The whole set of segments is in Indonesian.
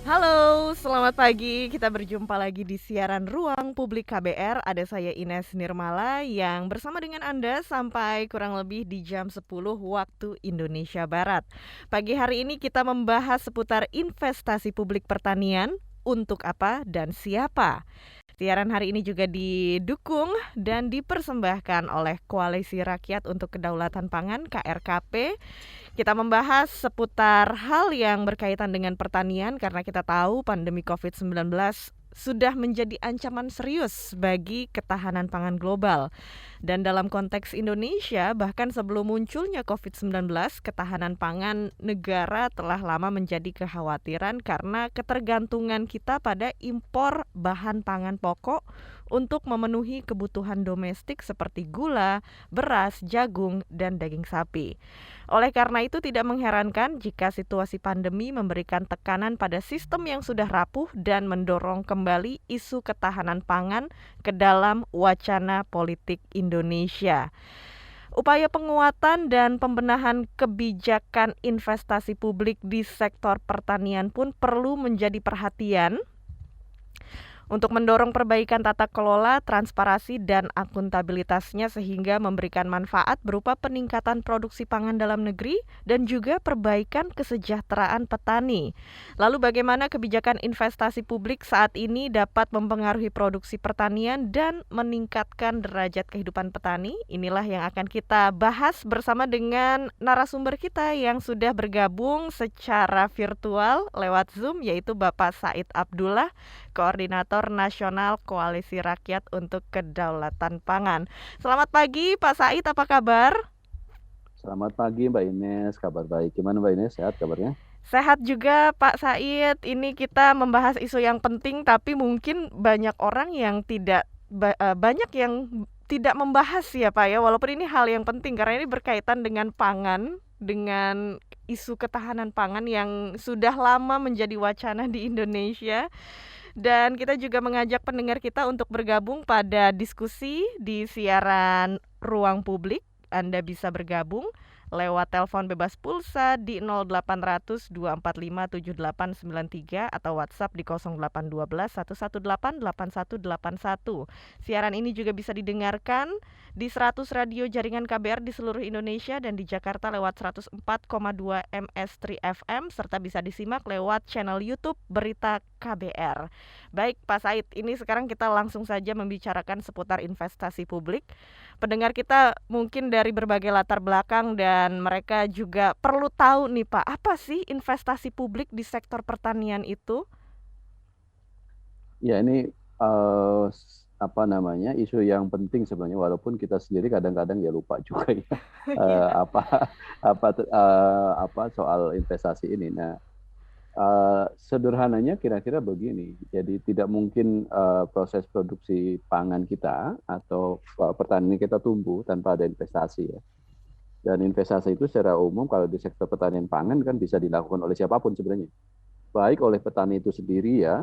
Halo, selamat pagi. Kita berjumpa lagi di siaran Ruang Publik KBR. Ada saya Ines Nirmala yang bersama dengan Anda sampai kurang lebih di jam 10 waktu Indonesia Barat. Pagi hari ini kita membahas seputar investasi publik pertanian, untuk apa dan siapa. Siaran hari ini juga didukung dan dipersembahkan oleh Koalisi Rakyat untuk Kedaulatan Pangan (KRKP). Kita membahas seputar hal yang berkaitan dengan pertanian karena kita tahu pandemi COVID-19 sudah menjadi ancaman serius bagi ketahanan pangan global. Dan dalam konteks Indonesia, bahkan sebelum munculnya COVID-19, ketahanan pangan negara telah lama menjadi kekhawatiran karena ketergantungan kita pada impor bahan pangan pokok untuk memenuhi kebutuhan domestik seperti gula, beras, jagung, dan daging sapi. Oleh karena itu tidak mengherankan jika situasi pandemi memberikan tekanan pada sistem yang sudah rapuh dan mendorong kembali isu ketahanan pangan ke dalam wacana politik Indonesia. Upaya penguatan dan pembenahan kebijakan investasi publik di sektor pertanian pun perlu menjadi perhatian untuk mendorong perbaikan tata kelola, transparansi, dan akuntabilitasnya sehingga memberikan manfaat berupa peningkatan produksi pangan dalam negeri dan juga perbaikan kesejahteraan petani. Lalu bagaimana kebijakan investasi publik saat ini dapat mempengaruhi produksi pertanian dan meningkatkan derajat kehidupan petani? Inilah yang akan kita bahas bersama dengan narasumber kita yang sudah bergabung secara virtual lewat Zoom, yaitu Bapak Said Abdullah, Koordinator Nasional Koalisi Rakyat untuk Kedaulatan Pangan. Selamat pagi Pak Said, apa kabar? Selamat pagi Mbak Ines, kabar baik. Gimana Mbak Ines, sehat kabarnya? Sehat juga Pak Said. Ini kita membahas isu yang penting tapi mungkin banyak orang yang banyak yang tidak membahas ya Pak ya. Walaupun ini hal yang penting karena ini berkaitan dengan pangan, dengan isu ketahanan pangan yang sudah lama menjadi wacana di Indonesia. Dan kita juga mengajak pendengar kita untuk bergabung pada diskusi di siaran Ruang Publik. Anda bisa bergabung lewat telepon bebas pulsa di 0800 245 7893 atau WhatsApp di 0812 118 8181. Siaran ini juga bisa didengarkan di 100 radio jaringan KBR di seluruh Indonesia dan di Jakarta lewat 104,2 MS3 FM serta bisa disimak lewat channel YouTube Berita KBR. Baik Pak Said, ini sekarang kita langsung saja membicarakan seputar investasi publik. Pendengar kita mungkin dari berbagai latar belakang dan mereka juga perlu tahu nih Pak, apa sih investasi publik di sektor pertanian itu? Ya ini apa namanya isu yang penting sebenarnya, walaupun kita sendiri kadang-kadang ya lupa juga ya Iya. apa apa soal investasi ini. Nah, sederhananya kira-kira begini. Jadi tidak mungkin proses produksi pangan kita atau pertanian kita tumbuh tanpa ada investasi ya. Dan investasi itu secara umum kalau di sektor pertanian pangan kan bisa dilakukan oleh siapapun sebenarnya, baik oleh petani itu sendiri ya,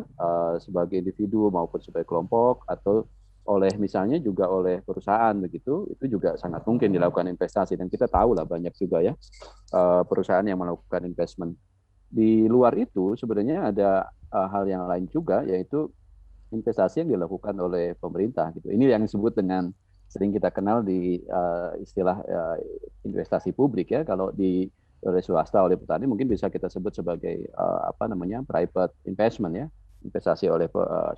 sebagai individu maupun sebagai kelompok, atau oleh misalnya juga oleh perusahaan begitu, itu juga sangat mungkin dilakukan investasi. Dan kita tahu lah banyak juga ya perusahaan yang melakukan investment. Di luar itu sebenarnya ada hal yang lain juga, yaitu investasi yang dilakukan oleh pemerintah gitu. Ini yang disebut dengan sering kita kenal di istilah investasi publik ya. Kalau di oleh swasta, oleh petani mungkin bisa kita sebut sebagai apa namanya private investment ya, investasi oleh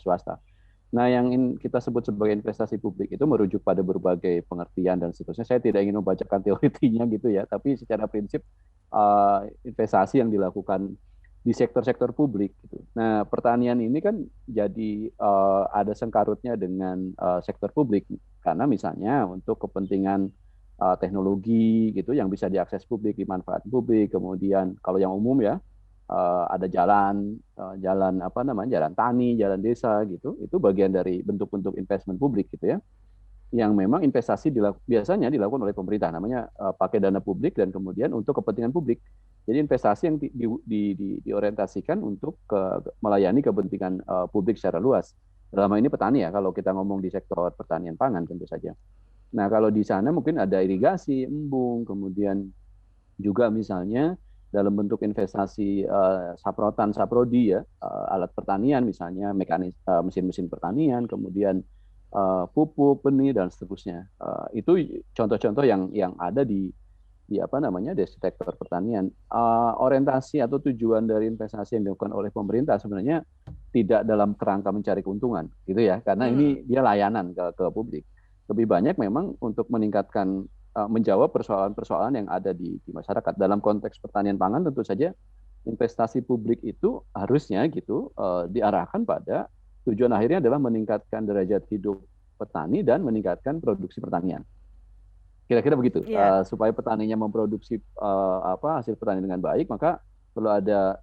swasta. Nah, yang kita sebut sebagai investasi publik itu merujuk pada berbagai pengertian dan seterusnya. Saya tidak ingin membacakan teorinya gitu ya, tapi secara prinsip investasi yang dilakukan di sektor-sektor publik gitu. Nah, pertanian ini kan jadi ada sengkarutnya dengan sektor publik karena misalnya untuk kepentingan teknologi gitu yang bisa diakses publik, dimanfaatkan publik. Kemudian kalau yang umum ya ada jalan apa namanya, jalan tani, jalan desa gitu. Itu bagian dari bentuk-bentuk investment publik gitu ya, yang memang investasi biasanya dilakukan oleh pemerintah, namanya pakai dana publik dan kemudian untuk kepentingan publik. Jadi investasi yang diorientasikan untuk melayani kepentingan publik secara luas. Dalam hal ini petani ya, kalau kita ngomong di sektor pertanian pangan tentu saja. Nah, kalau di sana mungkin ada irigasi, embung, kemudian juga misalnya dalam bentuk investasi saprotan, saprodi ya, alat pertanian misalnya, mesin-mesin pertanian, kemudian pupuk, benih dan seterusnya. Itu contoh-contoh yang ada di apa namanya di sektor pertanian. Orientasi atau tujuan dari investasi yang dilakukan oleh pemerintah sebenarnya tidak dalam kerangka mencari keuntungan, gitu ya, karena Hmm. ini dia layanan ke publik. Lebih banyak memang untuk meningkatkan menjawab persoalan-persoalan yang ada di masyarakat. Dalam konteks pertanian pangan tentu saja investasi publik itu harusnya gitu diarahkan pada tujuan akhirnya adalah meningkatkan derajat hidup petani dan meningkatkan produksi pertanian. Kira-kira begitu. Iya. Supaya petaninya memproduksi hasil pertanian dengan baik, maka perlu ada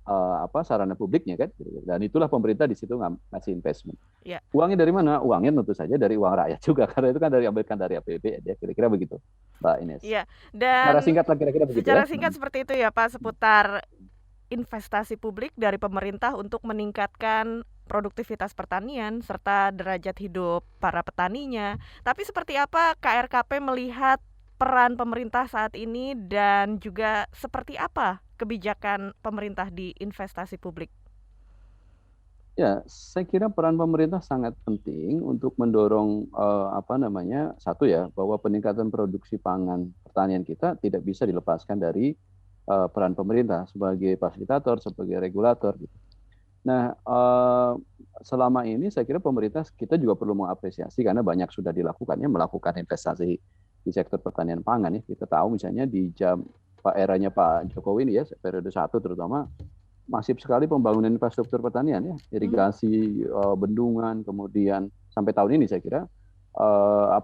sarana publiknya kan. Dan itulah pemerintah di situ ngasih investment. Iya. Uangnya dari mana? Uangnya tentu saja dari uang rakyat juga, karena itu kan diambilkan dari APBN ya. Kira-kira begitu, Mbak Ines. Iya. Secara Dan singkat lah kira-kira begitu ya. secara singkat seperti itu ya Pak, seputar investasi publik dari pemerintah untuk meningkatkan produktivitas pertanian serta derajat hidup para petaninya. Tapi seperti apa KRKP melihat peran pemerintah saat ini dan juga seperti apa kebijakan pemerintah di investasi publik? Ya, saya kira peran pemerintah sangat penting untuk mendorong satu ya, bahwa peningkatan produksi pangan pertanian kita tidak bisa dilepaskan dari peran pemerintah sebagai fasilitator, sebagai regulator gitu. Nah, selama ini saya kira pemerintah kita juga perlu mengapresiasi karena banyak sudah dilakukannya melakukan investasi di sektor pertanian pangan ya. Kita tahu misalnya di eranya Pak Jokowi ini ya, periode 1 terutama masif sekali pembangunan infrastruktur pertanian ya, irigasi, bendungan, kemudian sampai tahun ini saya kira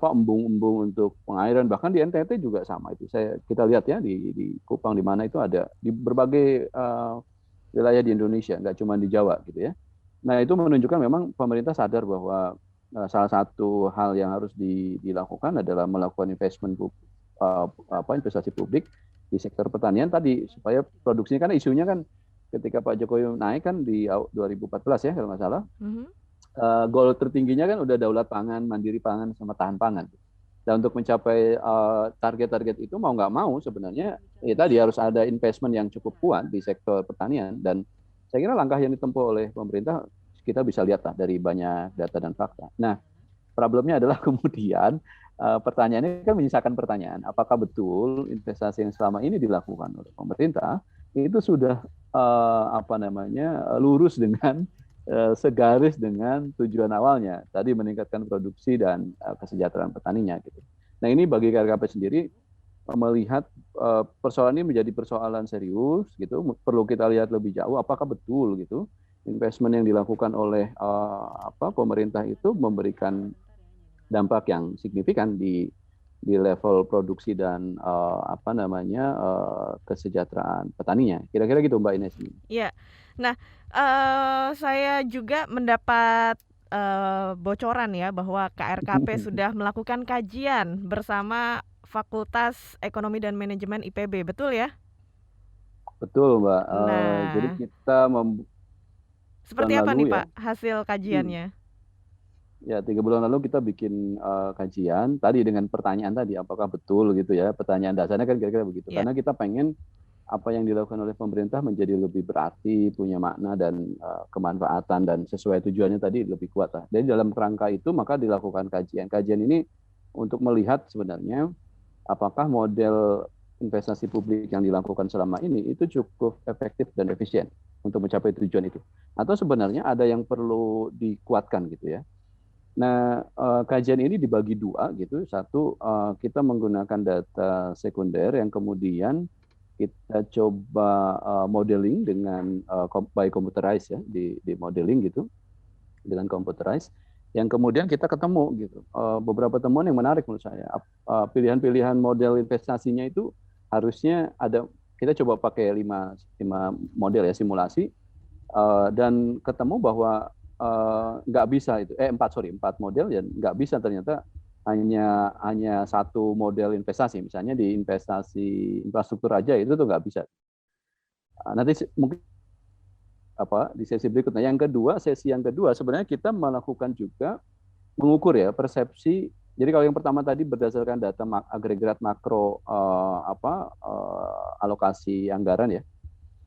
embung-embung untuk pengairan, bahkan di NTT juga sama itu. Kita lihat ya di Kupang di mana itu ada di berbagai wilayah di Indonesia, nggak cuma di Jawa gitu ya. Nah itu menunjukkan memang pemerintah sadar bahwa salah satu hal yang harus dilakukan adalah melakukan investasi publik di sektor pertanian tadi supaya produksinya, karena isunya kan ketika Pak Jokowi naik kan di 2014 ya kalau nggak salah, goal tertingginya kan udah daulat pangan, mandiri pangan, sama tahan pangan. Dan untuk mencapai target-target itu mau nggak mau sebenarnya ya tadi harus ada investment yang cukup kuat di sektor pertanian. Dan saya kira langkah yang ditempuh oleh pemerintah kita bisa lihat lah dari banyak data dan fakta. Nah, problemnya adalah kemudian pertanyaannya kan menyisakan pertanyaan, apakah betul investasi yang selama ini dilakukan oleh pemerintah itu sudah lurus dengan segaris dengan tujuan awalnya, tadi meningkatkan produksi dan kesejahteraan petaninya gitu. Nah ini bagi KRKP sendiri melihat persoalan ini menjadi persoalan serius gitu, perlu kita lihat lebih jauh apakah betul gitu investment yang dilakukan oleh pemerintah itu memberikan dampak yang signifikan di level produksi dan kesejahteraan petaninya. Kira-kira gitu Mbak Ines. Iya. Nah, saya juga mendapat bocoran ya bahwa KRKP sudah melakukan kajian bersama Fakultas Ekonomi dan Manajemen IPB, betul ya? Betul Mbak. Jadi Nah, kita bulan seperti apa lalu nih ya, Pak hasil kajiannya? ya 3 bulan lalu kita bikin kajian tadi dengan pertanyaan tadi, apakah betul gitu ya, pertanyaan dasarnya kan kira-kira begitu. Ya. Karena kita pengen apa yang dilakukan oleh pemerintah menjadi lebih berarti, punya makna dan kemanfaatan dan sesuai tujuannya tadi lebih kuat lah. Dan dalam kerangka itu maka dilakukan kajian. Kajian ini untuk melihat sebenarnya apakah model investasi publik yang dilakukan selama ini itu cukup efektif dan efisien untuk mencapai tujuan itu. Atau sebenarnya ada yang perlu dikuatkan gitu ya. Nah, kajian ini dibagi dua gitu. Satu, kita menggunakan data sekunder yang kemudian kita coba modeling dengan by computerized ya, di modeling gitu dengan computerized, yang kemudian kita ketemu gitu beberapa temuan yang menarik menurut saya. Pilihan-pilihan model investasinya itu harusnya ada, kita coba pakai 5 model ya simulasi, dan ketemu bahwa nggak bisa itu 4 model dan nggak bisa ternyata hanya satu model investasi, misalnya di investasi infrastruktur aja itu tuh nggak bisa. Nanti mungkin di sesi berikutnya. Sesi yang kedua sebenarnya kita melakukan juga mengukur ya persepsi. Jadi kalau yang pertama tadi berdasarkan data agregat makro alokasi anggaran ya.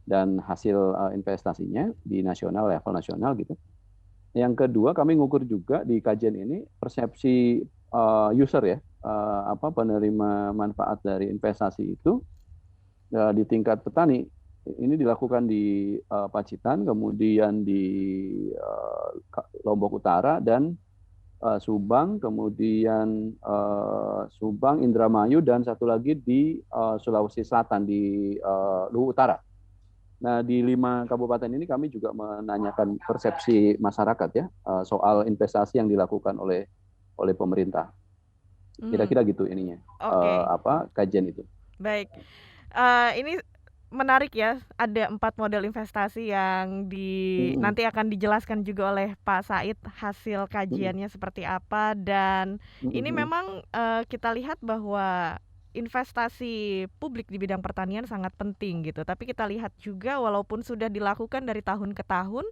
dan hasil investasinya di level nasional gitu. Yang kedua, kami ngukur juga di kajian ini persepsi user ya, penerima manfaat dari investasi itu di tingkat petani. Ini dilakukan di Pacitan, kemudian di Lombok Utara dan Subang, kemudian Subang, Indramayu, dan satu lagi di Sulawesi Selatan di Luhut Utara. Nah, di 5 kabupaten ini kami juga menanyakan persepsi masyarakat ya soal investasi yang dilakukan oleh pemerintah. Kira-kira gitu ininya, Oke, kajian itu. baik. Ini menarik ya, ada 4 model investasi yang Mm-mm. nanti akan dijelaskan juga oleh Pak Said hasil Mm-mm. kajiannya seperti apa, dan ini Mm-mm. memang, kita lihat bahwa investasi publik di bidang pertanian sangat penting gitu. Tapi kita lihat juga walaupun sudah dilakukan dari tahun ke tahun,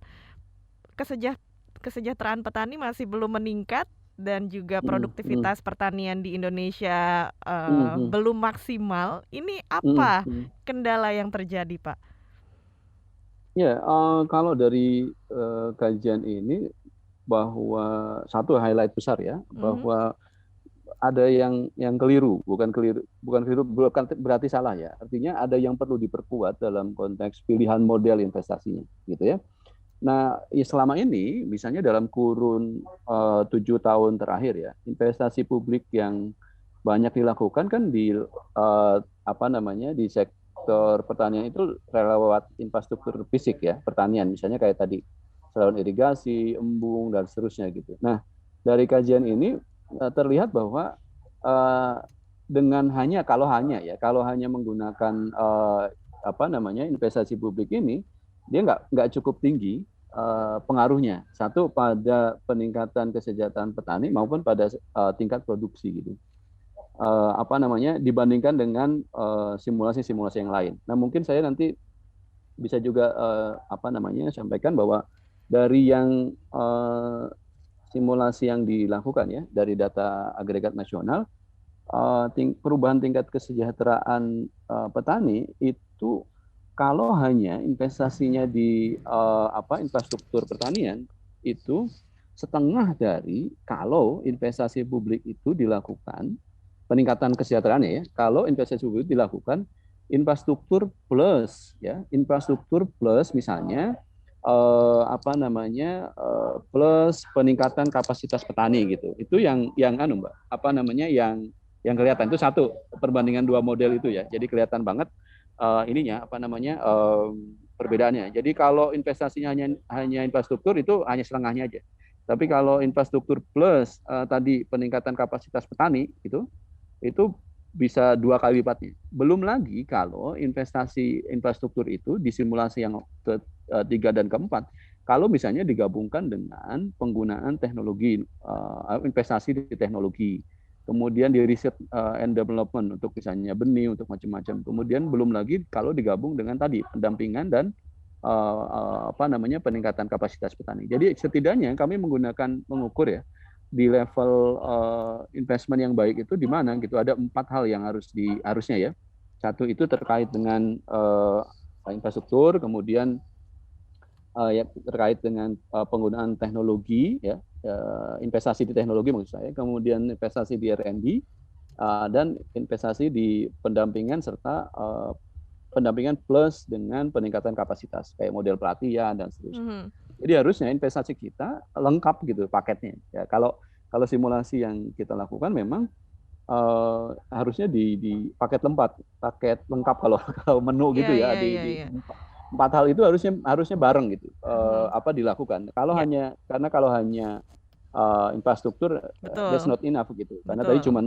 kesejah kesejahteraan petani masih belum meningkat dan juga Mm-mm. produktivitas pertanian di Indonesia Mm-mm. belum maksimal. Ini apa Mm-mm. kendala yang terjadi, Pak? Ya, kalau dari kajian ini bahwa satu highlight besar ya, Mhm. bahwa ada yang keliru, bukan berarti salah ya. Artinya ada yang perlu diperkuat dalam konteks pilihan model investasinya, gitu ya. Nah, selama ini, misalnya dalam kurun 7 tahun terakhir ya, investasi publik yang banyak dilakukan kan di di sektor pertanian itu lewat infrastruktur fisik ya, pertanian, misalnya kayak tadi saluran irigasi, embung dan seterusnya gitu. Nah, dari kajian ini terlihat bahwa uh, dengan kalau hanya menggunakan investasi publik ini, dia nggak cukup tinggi pengaruhnya, satu pada peningkatan kesejahteraan petani maupun pada tingkat produksi gitu, dibandingkan dengan simulasi-simulasi yang lain. Nah, mungkin saya nanti bisa juga sampaikan bahwa dari yang simulasi yang dilakukan ya dari data agregat nasional, perubahan tingkat kesejahteraan petani itu kalau hanya investasinya di infrastruktur pertanian itu setengah dari kalau investasi publik itu dilakukan, peningkatan kesejahteraannya ya, kalau investasi publik dilakukan infrastruktur plus misalnya plus peningkatan kapasitas petani gitu. Itu yang Mbak, yang kelihatan itu satu perbandingan dua model itu ya. Jadi kelihatan banget perbedaannya. Jadi kalau investasinya hanya infrastruktur itu hanya setengahnya aja. Tapi kalau infrastruktur plus tadi peningkatan kapasitas petani itu bisa 2 kali lipatnya. Belum lagi kalau investasi infrastruktur itu di simulasi yang ketiga dan keempat, kalau misalnya digabungkan dengan penggunaan teknologi, investasi di teknologi, kemudian di riset and development untuk misalnya benih, untuk macam-macam. Kemudian belum lagi kalau digabung dengan tadi pendampingan dan peningkatan kapasitas petani. Jadi setidaknya kami mengukur ya di level investment yang baik itu di mana gitu, ada 4 hal yang harusnya ya. Satu itu terkait dengan infrastruktur, kemudian terkait dengan penggunaan teknologi ya, investasi di teknologi maksud saya, kemudian investasi di R&D dan investasi di pendampingan serta pendampingan plus dengan peningkatan kapasitas kayak model pelatihan dan seterusnya. Mhm. Jadi harusnya investasi kita lengkap gitu paketnya. Ya, kalau simulasi yang kita lakukan memang harusnya di paket lengkap kalau menu Iya gitu ya, iya iya di iya. 4 hal itu harusnya bareng gitu Mhm. dilakukan. Iya, Kalau hanya infrastruktur that's betul not enough gitu. Karena tadi betul. cuma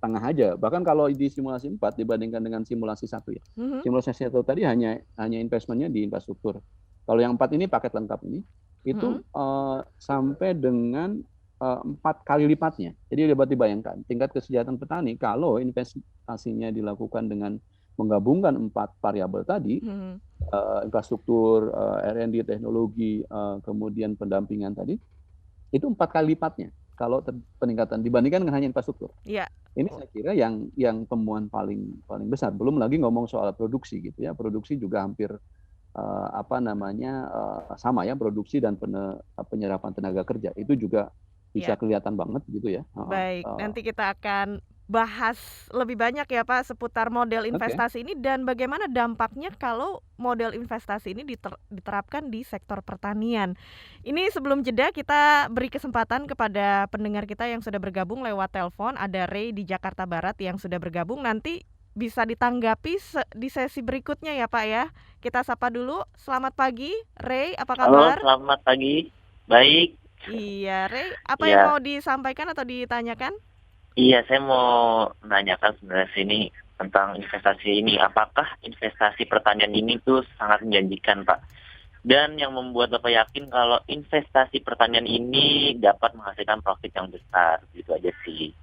tengah aja. Bahkan kalau di simulasi 4 dibandingkan dengan simulasi 1 ya. Mhm. Simulasi 1 tadi hanya investmentnya di infrastruktur. Kalau yang 4 ini paket lengkap ini itu Mhm. sampai dengan 4 kali lipatnya. Jadi dapat dibayangkan tingkat kesejahteraan petani kalau investasinya dilakukan dengan menggabungkan 4 variabel tadi, Mhm. infrastruktur, R&D, teknologi, kemudian pendampingan tadi, itu 4 kali lipatnya kalau peningkatan dibandingkan dengan hanya infrastruktur. Iya. Ini saya kira yang temuan paling besar. Belum lagi ngomong soal produksi gitu ya. Produksi juga hampir sama ya produksi dan penyerapan tenaga kerja itu juga bisa Ya. kelihatan banget gitu ya. Heeh, Baik, nanti kita akan bahas lebih banyak ya Pak seputar model oke. investasi ini dan bagaimana dampaknya kalau model investasi ini diterapkan di sektor pertanian. Ini sebelum jeda kita beri kesempatan kepada pendengar kita yang sudah bergabung lewat telepon, ada Ray di Jakarta Barat yang sudah bergabung, nanti bisa ditanggapi di sesi berikutnya ya Pak ya. Kita sapa dulu, selamat pagi Ray, apa Halo, kabar? selamat pagi. Baik. Iya Ray, apa yang Ya, mau disampaikan atau ditanyakan? iya saya mau menanyakan sebenarnya sini tentang investasi ini. Apakah investasi pertanian ini tuh sangat menjanjikan, Pak? Dan yang membuat Bapak yakin kalau investasi pertanian ini dapat menghasilkan profit yang besar, gitu aja sih.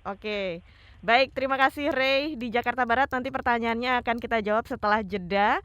Oke, baik terima kasih Ray di Jakarta Barat, nanti pertanyaannya akan kita jawab setelah jeda.